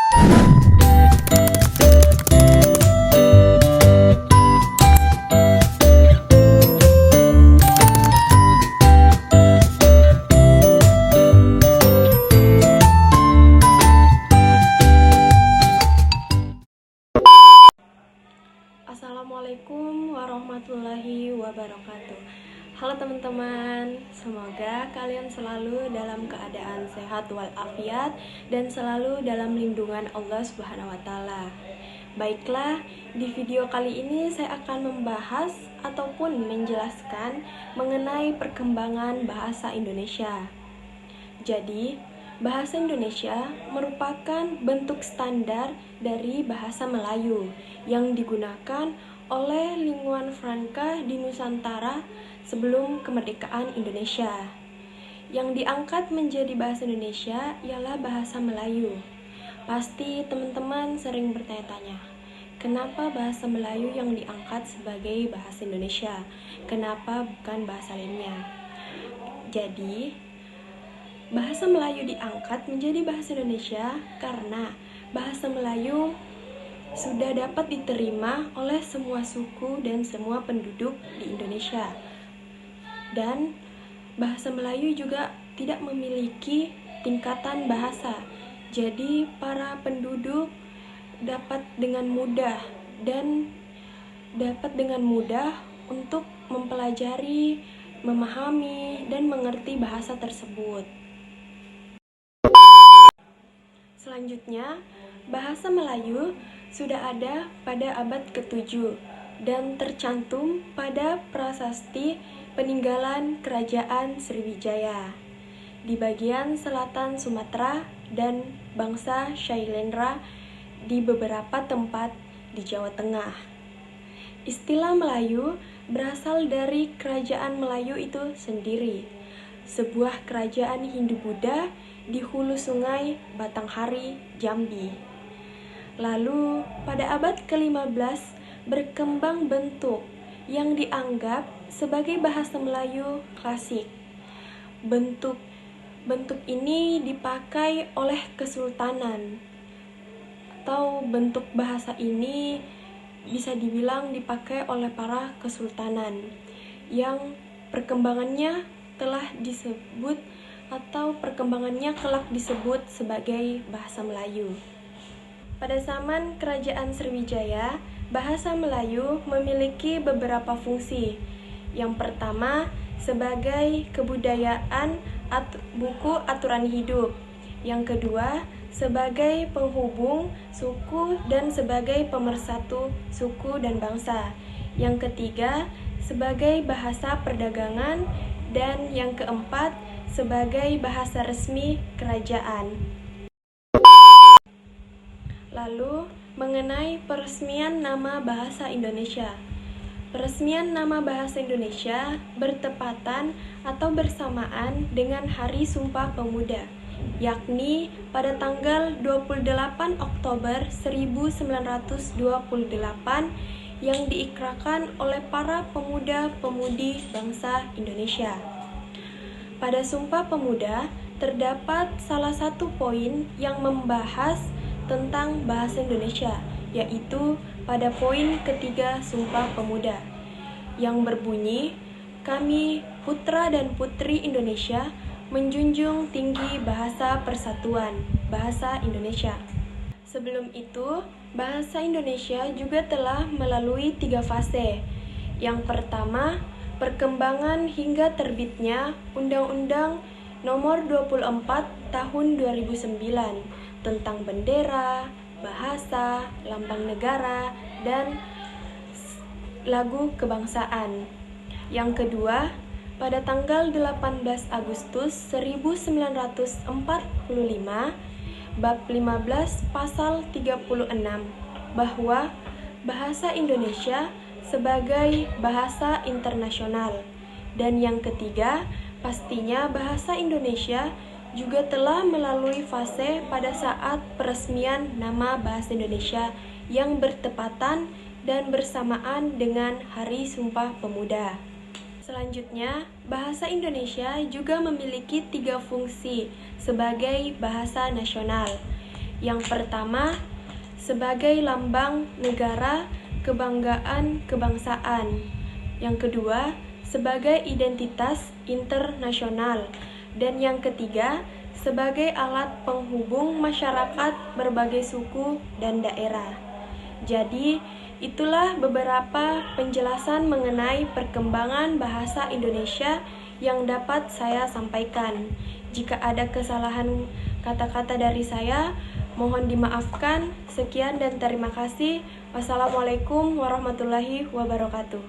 Assalamualaikum warahmatullahi wabarakatuh. Halo teman-teman, semoga kalian selalu dalam keadaan sehat walafiat dan selalu dalam lindungan Allah Subhanahu wa taala. Baiklah, di video kali ini saya akan membahas ataupun menjelaskan mengenai perkembangan bahasa Indonesia. Jadi, bahasa Indonesia merupakan bentuk standar dari bahasa Melayu yang digunakan oleh lingkungan Franka di Nusantara sebelum kemerdekaan Indonesia. Yang diangkat menjadi bahasa Indonesia ialah bahasa Melayu. Pasti teman-teman sering bertanya-tanya, kenapa bahasa Melayu yang diangkat sebagai bahasa Indonesia? Kenapa bukan bahasa lainnya? Jadi, bahasa Melayu diangkat menjadi bahasa Indonesia karena bahasa Melayu sudah dapat diterima oleh semua suku dan semua penduduk di Indonesia. Dan bahasa Melayu juga tidak memiliki tingkatan bahasa. Jadi para penduduk dapat dengan mudah untuk mempelajari, memahami, dan mengerti bahasa tersebut. Selanjutnya, bahasa Melayu sudah ada pada abad ke-7 dan tercantum pada prasasti peninggalan Kerajaan Sriwijaya di bagian selatan Sumatera dan bangsa Shailendra di beberapa tempat di Jawa Tengah. Istilah Melayu berasal dari Kerajaan Melayu itu sendiri, sebuah kerajaan Hindu-Buddha di hulu sungai Batanghari, Jambi. Lalu, pada abad ke-15 berkembang bentuk yang dianggap sebagai bahasa Melayu klasik. Bentuk ini dipakai oleh kesultanan, atau bentuk bahasa ini bisa dibilang dipakai oleh para kesultanan yang perkembangannya kelak disebut sebagai bahasa Melayu. Pada zaman Kerajaan Sriwijaya, bahasa Melayu memiliki beberapa fungsi. Yang pertama, sebagai kebudayaan buku aturan hidup. Yang kedua, sebagai penghubung suku dan sebagai pemersatu suku dan bangsa. Yang ketiga, sebagai bahasa perdagangan. Dan yang keempat, sebagai bahasa resmi kerajaan. Lalu, mengenai peresmian nama bahasa Indonesia. Peresmian nama bahasa Indonesia bertepatan atau bersamaan dengan Hari Sumpah Pemuda, yakni pada tanggal 28 Oktober 1928 yang diikrarkan oleh para pemuda-pemudi bangsa Indonesia. Pada Sumpah Pemuda terdapat salah satu poin yang membahas tentang bahasa Indonesia, yaitu pada poin ketiga Sumpah Pemuda, yang berbunyi, "Kami, putra dan putri Indonesia, menjunjung tinggi bahasa persatuan, bahasa Indonesia." Sebelum itu, bahasa Indonesia juga telah melalui 3 fase. Yang pertama, perkembangan hingga terbitnya Undang-Undang Nomor 24 Tahun 2009 tentang bendera, bahasa, lambang negara, dan lagu kebangsaan. Yang kedua, pada tanggal 18 Agustus 1945, Bab 15 Pasal 36 bahwa bahasa Indonesia sebagai bahasa internasional. Dan yang ketiga, pastinya bahasa Indonesia juga telah melalui fase pada saat peresmian nama bahasa Indonesia yang bertepatan dan bersamaan dengan Hari Sumpah Pemuda. Selanjutnya, bahasa Indonesia juga memiliki 3 fungsi sebagai bahasa nasional. Yang pertama, sebagai lambang negara kebanggaan kebangsaan. Yang kedua, sebagai identitas internasional. Dan yang ketiga, sebagai alat penghubung masyarakat berbagai suku dan daerah. Jadi, itulah beberapa penjelasan mengenai perkembangan bahasa Indonesia yang dapat saya sampaikan. Jika ada kesalahan kata-kata dari saya, mohon dimaafkan. Sekian dan terima kasih. Wassalamualaikum warahmatullahi wabarakatuh.